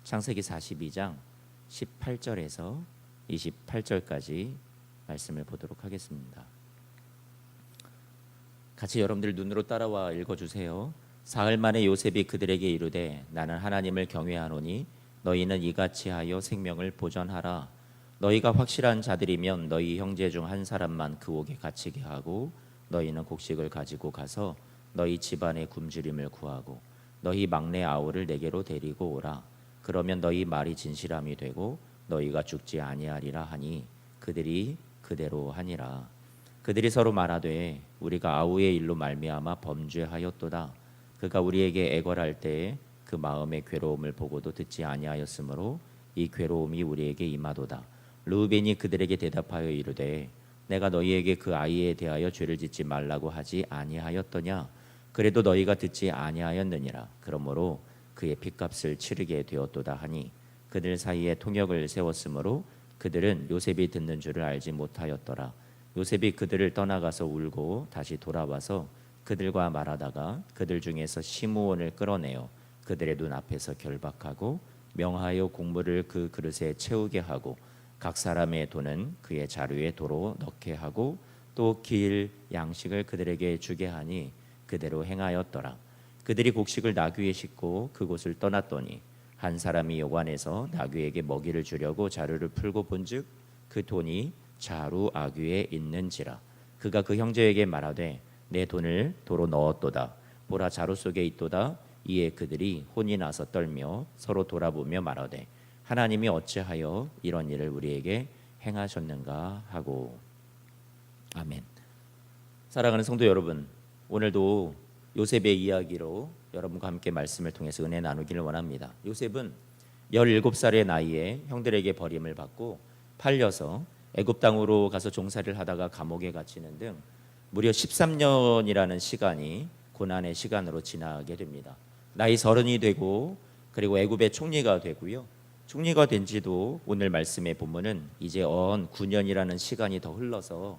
창세기 42장 18절에서 28절까지 말씀을 보도록 하겠습니다. 같이 여러분들 눈으로 따라와 읽어주세요. 사흘 만에 요셉이 그들에게 이르되 나는 하나님을 경외하노니 너희는 이같이 하여 생명을 보전하라. 너희가 확실한 자들이면 너희 형제 중 한 사람만 그 옥에 갇히게 하고 너희는 곡식을 가지고 가서 너희 집안의 굶주림을 구하고 너희 막내 아우를 내게로 데리고 오라. 그러면 너희 말이 진실함이 되고 너희가 죽지 아니하리라 하니 그들이 그대로 하니라. 그들이 서로 말하되 우리가 아우의 일로 말미암아 범죄하였도다. 그가 우리에게 애걸할 때에 그 마음의 괴로움을 보고도 듣지 아니하였으므로 이 괴로움이 우리에게 임하도다. 르우벤이 그들에게 대답하여 이르되 내가 너희에게 그 아이에 대하여 죄를 짓지 말라고 하지 아니하였더냐. 그래도 너희가 듣지 아니하였느니라. 그러므로 그의 핏값을 치르게 되었도다 하니 그들 사이에 통역을 세웠으므로 그들은 요셉이 듣는 줄을 알지 못하였더라. 요셉이 그들을 떠나가서 울고 다시 돌아와서 그들과 말하다가 그들 중에서 시므온을 끌어내어 그들의 눈앞에서 결박하고 명하여 곡물을 그 그릇에 채우게 하고 각 사람의 돈은 그의 자루에 도로 넣게 하고 또 길 양식을 그들에게 주게 하니 그대로 행하였더라. 그들이 곡식을 나귀에 싣고 그곳을 떠났더니 한 사람이 요관에서 나귀에게 먹이를 주려고 자루를 풀고 본즉 그 돈이 자루 아귀에 있는지라. 그가 그 형제에게 말하되 내 돈을 도로 넣었도다. 보라 자루 속에 있도다. 이에 그들이 혼이 나서 떨며 서로 돌아보며 말하되 하나님이 어찌하여 이런 일을 우리에게 행하셨는가 하고. 아멘. 사랑하는 성도 여러분, 오늘도 요셉의 이야기로 여러분과 함께 말씀을 통해서 은혜 나누기를 원합니다. 요셉은 17살의 나이에 형들에게 버림을 받고 팔려서 애굽 땅으로 가서 종살이를 하다가 감옥에 갇히는 등 무려 13년이라는 시간이 고난의 시간으로 지나게 됩니다. 나이 30이 되고 그리고 애굽의 총리가 되고요. 총리가 된 지도 오늘 말씀의 본문은 이제 9년이라는 시간이 더 흘러서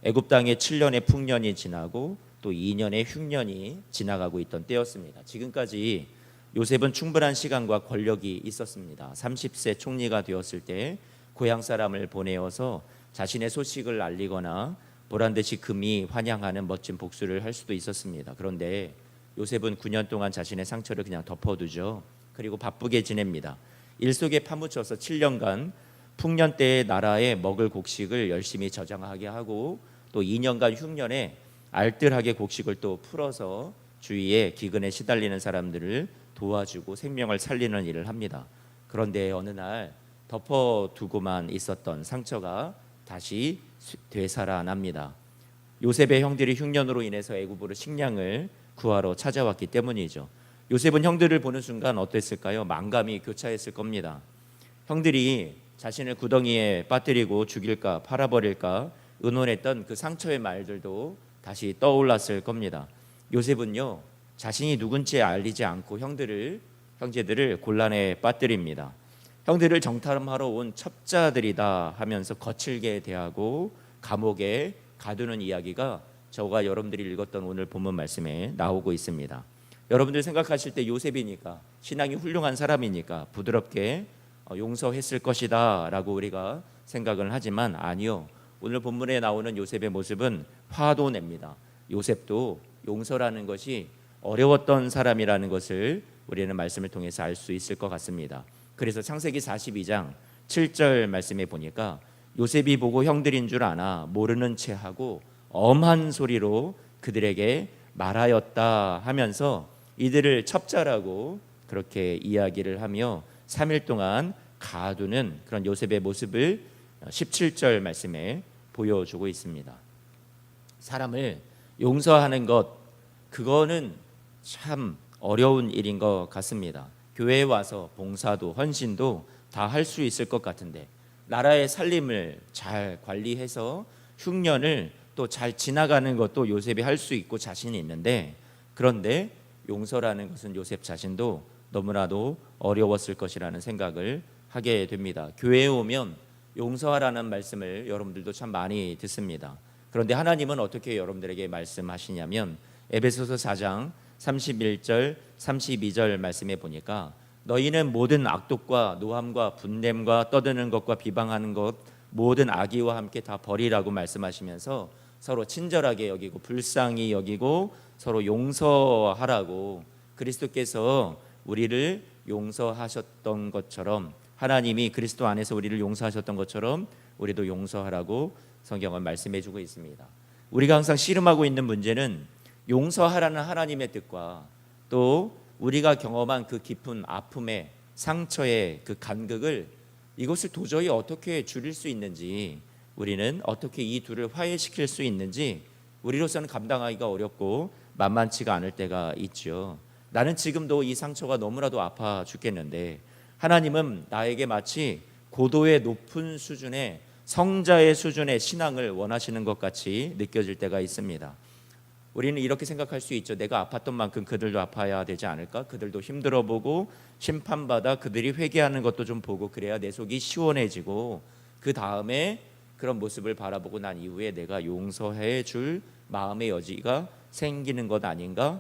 애굽 땅에 7년의 풍년이 지나고 또 2년의 흉년이 지나가고 있던 때였습니다. 지금까지 요셉은 충분한 시간과 권력이 있었습니다. 30세 총리가 되었을 때 고향 사람을 보내어서 자신의 소식을 알리거나 보란듯이 금이 환영하는 멋진 복수를 할 수도 있었습니다. 그런데 요셉은 9년 동안 자신의 상처를 그냥 덮어두죠. 그리고 바쁘게 지냅니다. 일 속에 파묻혀서 7년간 풍년 때의 나라에 먹을 곡식을 열심히 저장하게 하고 또 2년간 흉년에 알뜰하게 곡식을 또 풀어서 주위에 기근에 시달리는 사람들을 도와주고 생명을 살리는 일을 합니다. 그런데 어느 날 덮어두고만 있었던 상처가 다시 되살아납니다. 요셉의 형들이 흉년으로 인해서 애굽으로 식량을 구하러 찾아왔기 때문이죠. 요셉은 형들을 보는 순간 어땠을까요? 만감이 교차했을 겁니다. 형들이 자신을 구덩이에 빠뜨리고 죽일까 팔아버릴까 의논했던 그 상처의 말들도 다시 떠올랐을 겁니다. 요셉은요 자신이 누군지 알리지 않고 형제들을 곤란에 빠뜨립니다. 형들을 정탐하러 온 첩자들이다 하면서 거칠게 대하고 감옥에 가두는 이야기가 저와 여러분들이 읽었던 오늘 본문 말씀에 나오고 있습니다. 여러분들 생각하실 때 요셉이니까 신앙이 훌륭한 사람이니까 부드럽게 용서했을 것이다 라고 우리가 생각을 하지만 아니요, 오늘 본문에 나오는 요셉의 모습은 화도 냅니다. 요셉도 용서라는 것이 어려웠던 사람이라는 것을 우리는 말씀을 통해서 알 수 있을 것 같습니다. 그래서 창세기 42장 7절 말씀에 보니까 요셉이 보고 형들인 줄 아나 모르는 채 하고 엄한 소리로 그들에게 말하였다 하면서 이들을 첩자라고 그렇게 이야기를 하며 3일 동안 가두는 그런 요셉의 모습을 17절 말씀에 보여주고 있습니다. 사람을 용서하는 것, 그거는 참 어려운 일인 것 같습니다. 교회에 와서 봉사도 헌신도 다 할 수 있을 것 같은데 나라의 살림을 잘 관리해서 흉년을 또 잘 지나가는 것도 요셉이 할 수 있고 자신이 있는데, 그런데 용서라는 것은 요셉 자신도 너무나도 어려웠을 것이라는 생각을 하게 됩니다. 교회에 오면 용서하라는 말씀을 여러분들도 참 많이 듣습니다. 그런데 하나님은 어떻게 여러분들에게 말씀하시냐면 에베소서 4장 31절 32절 말씀에 보니까 너희는 모든 악독과 노함과 분냄과 떠드는 것과 비방하는 것 모든 악의와 함께 다 버리라고 말씀하시면서 서로 친절하게 여기고 불쌍히 여기고 서로 용서하라고, 그리스도께서 우리를 용서하셨던 것처럼, 하나님이 그리스도 안에서 우리를 용서하셨던 것처럼 우리도 용서하라고 성경은 말씀해 주고 있습니다. 우리가 항상 씨름하고 있는 문제는 용서하라는 하나님의 뜻과 또 우리가 경험한 그 깊은 아픔의 상처의 그 간극을, 이것을 도저히 어떻게 줄일 수 있는지, 우리는 어떻게 이 둘을 화해시킬 수 있는지 우리로서는 감당하기가 어렵고 만만치가 않을 때가 있죠. 나는 지금도 이 상처가 너무나도 아파 죽겠는데 하나님은 나에게 마치 고도의 높은 수준의 성자의 수준의 신앙을 원하시는 것 같이 느껴질 때가 있습니다. 우리는 이렇게 생각할 수 있죠. 내가 아팠던 만큼 그들도 아파야 되지 않을까? 그들도 힘들어보고 심판받아 그들이 회개하는 것도 좀 보고 그래야 내 속이 시원해지고 그 다음에 그런 모습을 바라보고 난 이후에 내가 용서해 줄 마음의 여지가 생기는 것 아닌가?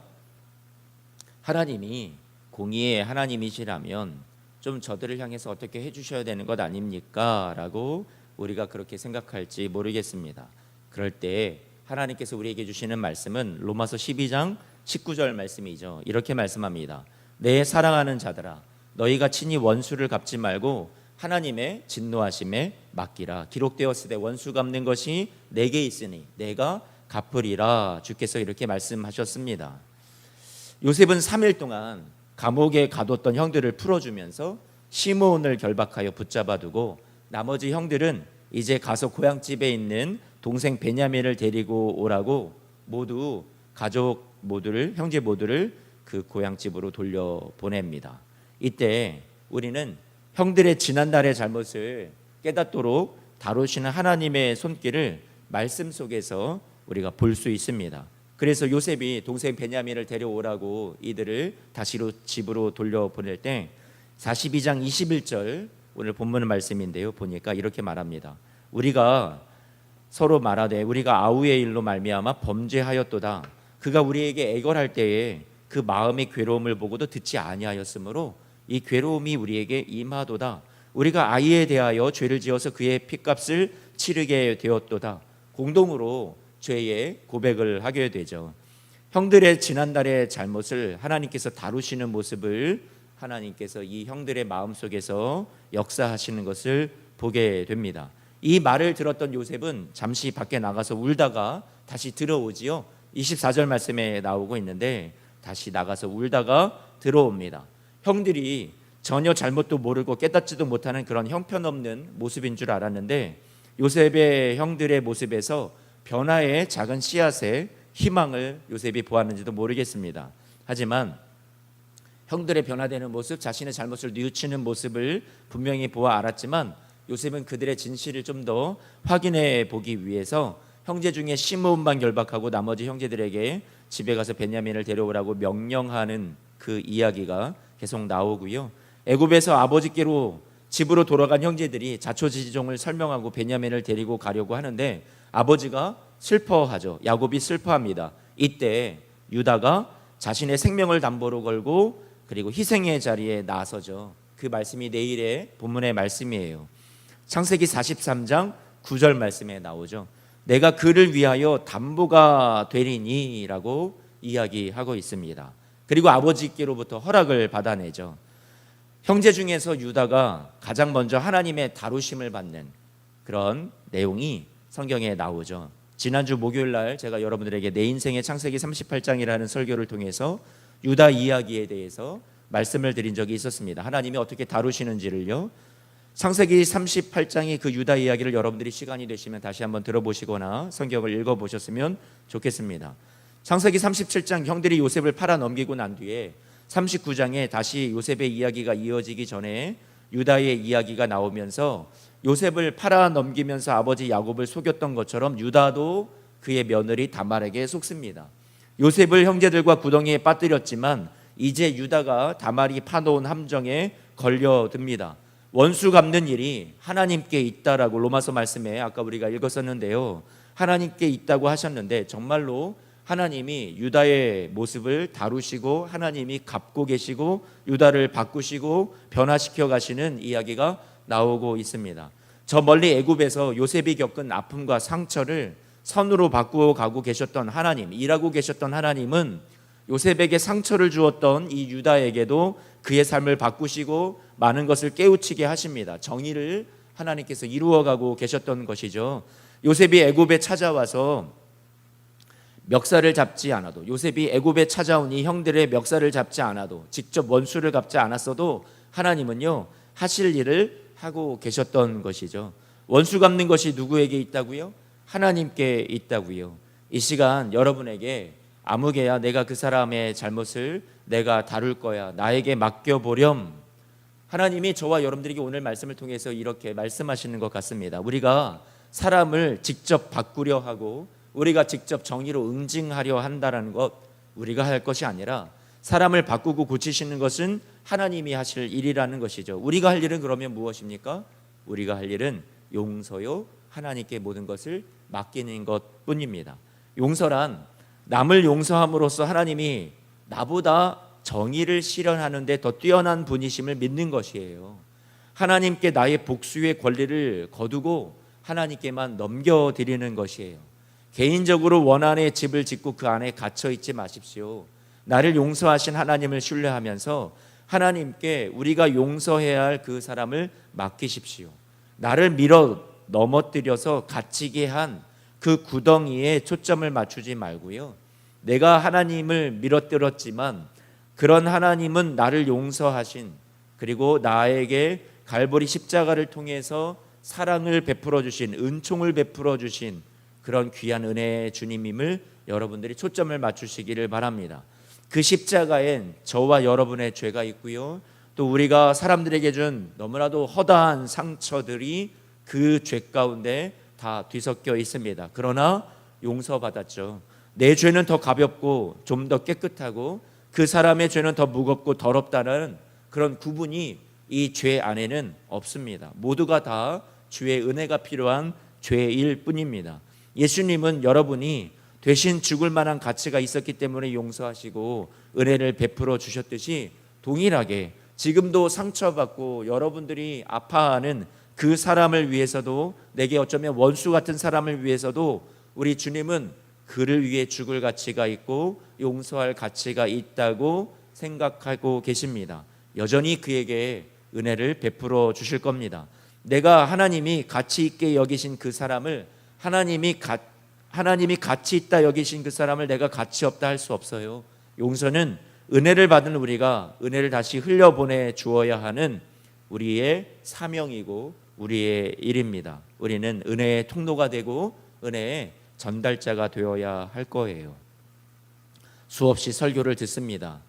하나님이 공의의 하나님이시라면 좀 저들을 향해서 어떻게 해주셔야 되는 것 아닙니까? 라고 우리가 그렇게 생각할지 모르겠습니다. 그럴 때 하나님께서 우리에게 주시는 말씀은 로마서 12장 19절 말씀이죠. 이렇게 말씀합니다. 내 사랑하는 자들아, 너희가 친히 원수를 갚지 말고 하나님의 진노하심에 맡기라. 기록되었으되 원수 갚는 것이 내게 있으니 내가 갚으리라. 주께서 이렇게 말씀하셨습니다. 요셉은 3일 동안 감옥에 가뒀던 형들을 풀어주면서 시므온을 결박하여 붙잡아두고 나머지 형들은 이제 가서 고향집에 있는 동생 베냐민을 데리고 오라고 모두 가족 모두를, 형제 모두를 그 고향집으로 돌려보냅니다. 이때 우리는 형들의 지난날의 잘못을 깨닫도록 다루시는 하나님의 손길을 말씀 속에서 우리가 볼 수 있습니다. 그래서 요셉이 동생 베냐민을 데려오라고 이들을 다시 집으로 돌려보낼 때 42장 21절 오늘 본문 말씀인데요, 보니까 이렇게 말합니다. 우리가 서로 말하되 우리가 아우의 일로 말미암아 범죄하였도다. 그가 우리에게 애걸할 때에 그 마음의 괴로움을 보고도 듣지 아니하였으므로 이 괴로움이 우리에게 임하도다. 우리가 아이에 대하여 죄를 지어서 그의 핏값을 치르게 되었도다. 공동으로 죄의 고백을 하게 되죠. 형들의 지난달의 잘못을 하나님께서 다루시는 모습을 하나님께서 이 형들의 마음속에서 역사하시는 것을 보게 됩니다. 이 말을 들었던 요셉은 잠시 밖에 나가서 울다가 다시 들어오지요. 24절 말씀에 나오고 있는데 다시 나가서 울다가 들어옵니다. 형들이 전혀 잘못도 모르고 깨닫지도 못하는 그런 형편없는 모습인 줄 알았는데 요셉의 형들의 모습에서 변화의 작은 씨앗의 희망을 요셉이 보았는지도 모르겠습니다. 하지만 형들의 변화되는 모습, 자신의 잘못을 뉘우치는 모습을 분명히 보아 알았지만 요셉은 그들의 진실을 좀 더 확인해 보기 위해서 형제 중에 시므온만 결박하고 나머지 형제들에게 집에 가서 베냐민을 데려오라고 명령하는 그 이야기가 계속 나오고요. 애굽에서 아버지께로 집으로 돌아간 형제들이 자초지종을 설명하고 베냐민을 데리고 가려고 하는데 아버지가 슬퍼하죠. 야곱이 슬퍼합니다. 이때 유다가 자신의 생명을 담보로 걸고 그리고 희생의 자리에 나서죠. 그 말씀이 내일의 본문의 말씀이에요. 창세기 43장 9절 말씀에 나오죠. 내가 그를 위하여 담보가 되리니 라고 이야기하고 있습니다. 그리고 아버지께로부터 허락을 받아내죠. 형제 중에서 유다가 가장 먼저 하나님의 다루심을 받는 그런 내용이 성경에 나오죠. 지난주 목요일 날 제가 여러분들에게 내 인생의 창세기 38장이라는 설교를 통해서 유다 이야기에 대해서 말씀을 드린 적이 있었습니다. 하나님이 어떻게 다루시는지를요. 창세기 38장의 그 유다 이야기를 여러분들이 시간이 되시면 다시 한번 들어보시거나 성경을 읽어보셨으면 좋겠습니다. 창세기 37장 형들이 요셉을 팔아 넘기고 난 뒤에 39장에 다시 요셉의 이야기가 이어지기 전에 유다의 이야기가 나오면서 요셉을 팔아 넘기면서 아버지 야곱을 속였던 것처럼 유다도 그의 며느리 다말에게 속습니다. 요셉을 형제들과 구덩이에 빠뜨렸지만 이제 유다가 다말이 파놓은 함정에 걸려듭니다. 원수 갚는 일이 하나님께 있다라고 로마서 말씀에 아까 우리가 읽었었는데요. 하나님께 있다고 하셨는데 정말로 하나님이 유다의 모습을 다루시고 하나님이 갚고 계시고 유다를 바꾸시고 변화시켜 가시는 이야기가 나오고 있습니다. 저 멀리 애굽에서 요셉이 겪은 아픔과 상처를 선으로 바꾸어 가고 계셨던 하나님, 일하고 계셨던 하나님은 요셉에게 상처를 주었던 이 유다에게도 그의 삶을 바꾸시고 많은 것을 깨우치게 하십니다. 정의를 하나님께서 이루어가고 계셨던 것이죠. 요셉이 애굽에 찾아와서 멱살을 잡지 않아도, 요셉이 애굽에 찾아온 이 형들의 멱살을 잡지 않아도, 직접 원수를 갚지 않았어도 하나님은요 하실 일을 하고 계셨던 것이죠. 원수 갚는 것이 누구에게 있다고요? 하나님께 있다고요. 이 시간 여러분에게 아무개야 내가 그 사람의 잘못을 내가 다룰 거야, 나에게 맡겨보렴. 하나님이 저와 여러분들에게 오늘 말씀을 통해서 이렇게 말씀하시는 것 같습니다. 우리가 사람을 직접 바꾸려 하고 우리가 직접 정의로 응징하려 한다는 것, 우리가 할 것이 아니라 사람을 바꾸고 고치시는 것은 하나님이 하실 일이라는 것이죠. 우리가 할 일은 그러면 무엇입니까? 우리가 할 일은 용서요, 하나님께 모든 것을 맡기는 것뿐입니다. 용서란 남을 용서함으로써 하나님이 나보다 정의를 실현하는 데 더 뛰어난 분이심을 믿는 것이에요. 하나님께 나의 복수의 권리를 거두고 하나님께만 넘겨드리는 것이에요. 개인적으로 원한의 집을 짓고 그 안에 갇혀 있지 마십시오. 나를 용서하신 하나님을 신뢰하면서 하나님께 우리가 용서해야 할 그 사람을 맡기십시오. 나를 밀어 넘어뜨려서 갇히게 한 그 구덩이에 초점을 맞추지 말고요, 내가 하나님을 밀어뜨렸지만 그런 하나님은 나를 용서하신, 그리고 나에게 갈보리 십자가를 통해서 사랑을 베풀어 주신, 은총을 베풀어 주신 그런 귀한 은혜의 주님임을 여러분들이 초점을 맞추시기를 바랍니다. 그 십자가엔 저와 여러분의 죄가 있고요, 또 우리가 사람들에게 준 너무나도 허다한 상처들이 그 죄 가운데 다 뒤섞여 있습니다. 그러나 용서받았죠. 내 죄는 더 가볍고 좀 더 깨끗하고 그 사람의 죄는 더 무겁고 더럽다는 그런 구분이 이 죄 안에는 없습니다. 모두가 다 주의 은혜가 필요한 죄일 뿐입니다. 예수님은 여러분이 대신 죽을 만한 가치가 있었기 때문에 용서하시고 은혜를 베풀어 주셨듯이 동일하게 지금도 상처받고 여러분들이 아파하는 그 사람을 위해서도, 내게 어쩌면 원수 같은 사람을 위해서도 우리 주님은 그를 위해 죽을 가치가 있고 용서할 가치가 있다고 생각하고 계십니다. 여전히 그에게 은혜를 베풀어 주실 겁니다. 내가 하나님이 가치 있게 여기신 그 사람을, 하나님이 가치 있다 여기신 그 사람을 내가 가치 없다 할 수 없어요. 용서는 은혜를 받은 우리가 은혜를 다시 흘려보내 주어야 하는 우리의 사명이고 우리의 일입니다. 우리는 은혜의 통로가 되고 은혜의 전달자가 되어야 할 거예요. 수없이 설교를 듣습니다.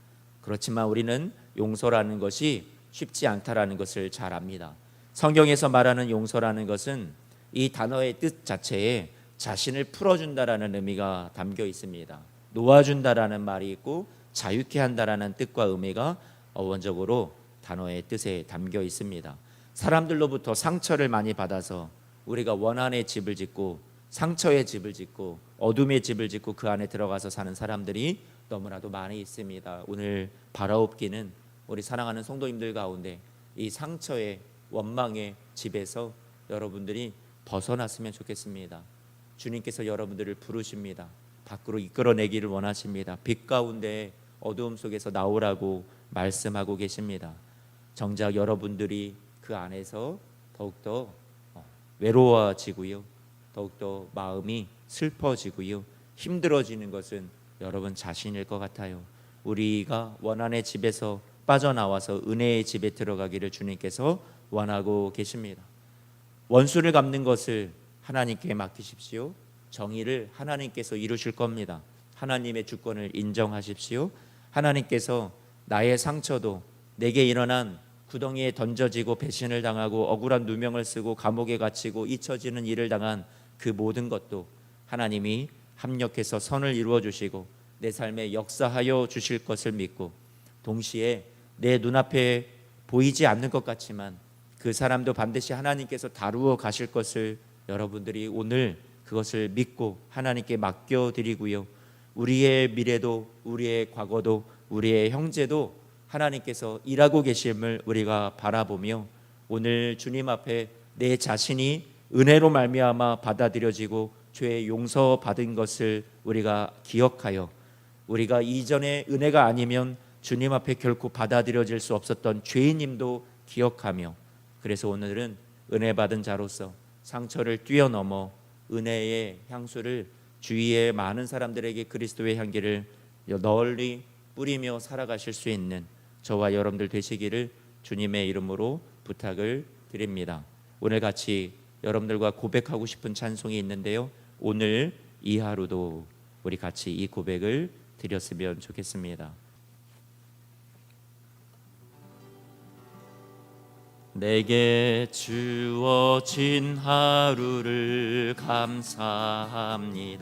그렇지만 우리는 용서라는 것이 쉽지 않다라는 것을 잘 압니다. 성경에서 말하는 용서라는 것은 이 단어의 뜻 자체에 자신을 풀어준다라는 의미가 담겨 있습니다. 놓아준다라는 말이 있고 자유케 한다라는 뜻과 의미가 어원적으로 단어의 뜻에 담겨 있습니다. 사람들로부터 상처를 많이 받아서 우리가 원한의 집을 짓고 상처의 집을 짓고 어둠의 집을 짓고 그 안에 들어가서 사는 사람들이 너무나도 많이 있습니다. 오늘 바라옵기는 우리 사랑하는 성도님들 가운데 이 상처의 원망의 집에서 여러분들이 벗어났으면 좋겠습니다. 주님께서 여러분들을 부르십니다. 밖으로 이끌어내기를 원하십니다. 빛 가운데 어두움 속에서 나오라고 말씀하고 계십니다. 정작 여러분들이 그 안에서 더욱더 외로워지고요, 더욱더 마음이 슬퍼지고요, 힘들어지는 것은 여러분 자신일 것 같아요. 우리가 원한의 집에서 빠져나와서 은혜의 집에 들어가기를 주님께서 원하고 계십니다. 원수를 갚는 것을 하나님께 맡기십시오. 정의를 하나님께서 이루실 겁니다. 하나님의 주권을 인정하십시오. 하나님께서 나의 상처도, 내게 일어난 구덩이에 던져지고 배신을 당하고 억울한 누명을 쓰고 감옥에 갇히고 잊혀지는 일을 당한 그 모든 것도 하나님이 합력해서 선을 이루어 주시고 내 삶에 역사하여 주실 것을 믿고, 동시에 내 눈앞에 보이지 않는 것 같지만 그 사람도 반드시 하나님께서 다루어 가실 것을 여러분들이 오늘 그것을 믿고 하나님께 맡겨드리고요, 우리의 미래도, 우리의 과거도, 우리의 형제도 하나님께서 일하고 계심을 우리가 바라보며 오늘 주님 앞에 내 자신이 은혜로 말미암아 받아들여지고 죄의 용서받은 것을 우리가 기억하여 우리가 이전에 은혜가 아니면 주님 앞에 결코 받아들여질 수 없었던 죄인임도 기억하며, 그래서 오늘은 은혜 받은 자로서 상처를 뛰어넘어 은혜의 향수를 주위의 많은 사람들에게 그리스도의 향기를 널리 뿌리며 살아가실 수 있는 저와 여러분들 되시기를 주님의 이름으로 부탁을 드립니다. 오늘 같이 여러분들과 고백하고 싶은 찬송이 있는데요, 오늘 이 하루도 우리 같이 이 고백을 드렸으면 좋겠습니다. 내게 주어진 하루를 감사합니다.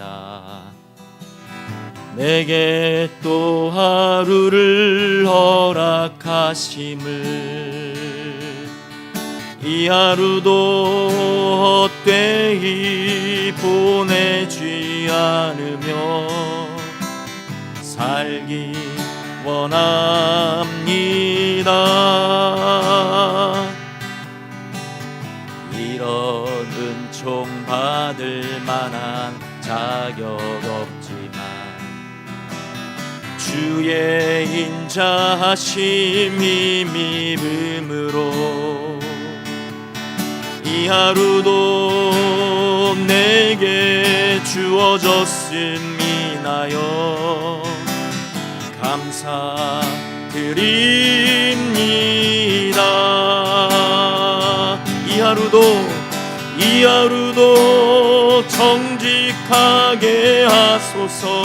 내게 또 하루를 허락하심을, 이 하루도 헛되이 보내지 않으며 살기 원합니다. 이런 은총 받을 만한 자격 없지만 주의 인자하심이 믿음으로 이 하루도 내게 주어졌음이나요 감사드립니다. 이 하루도 정직하게 하소서.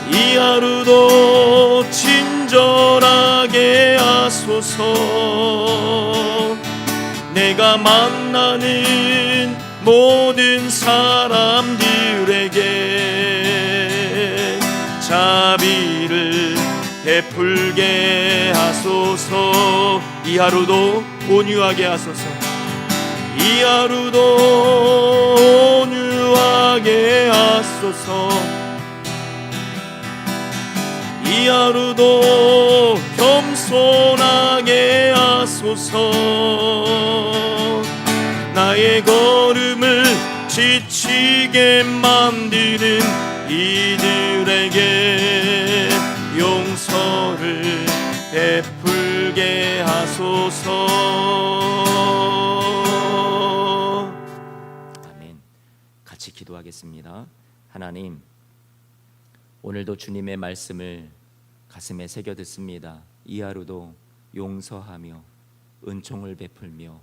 이 하루도 친절하게 하소서. 내가 만나는 모든 사람들에게 자비를 베풀게 하소서. 이 하루도 온유하게 하소서. 이 하루도 온유하게 하소서. 이 하루도 겸손하게 하소서. 나의 걸음을 지치게 만드는 이들에게 용서를 베풀게 하소서. 아멘. 같이 기도하겠습니다. 하나님, 오늘도 주님의 말씀을 가슴에 새겨 듣습니다. 이 하루도 용서하며 은총을 베풀며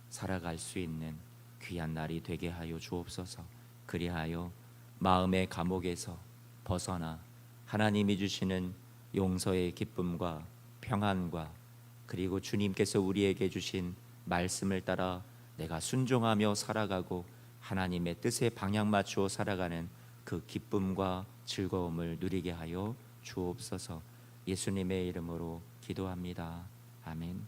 살아갈 수 있는 귀한 날이 되게 하여 주옵소서. 그리하여 마음의 감옥에서 벗어나 하나님이 주시는 용서의 기쁨과 평안과 그리고 주님께서 우리에게 주신 말씀을 따라 내가 순종하며 살아가고 하나님의 뜻에 방향 맞추어 살아가는 그 기쁨과 즐거움을 누리게 하여 주옵소서. 예수님의 이름으로 기도합니다. 아멘.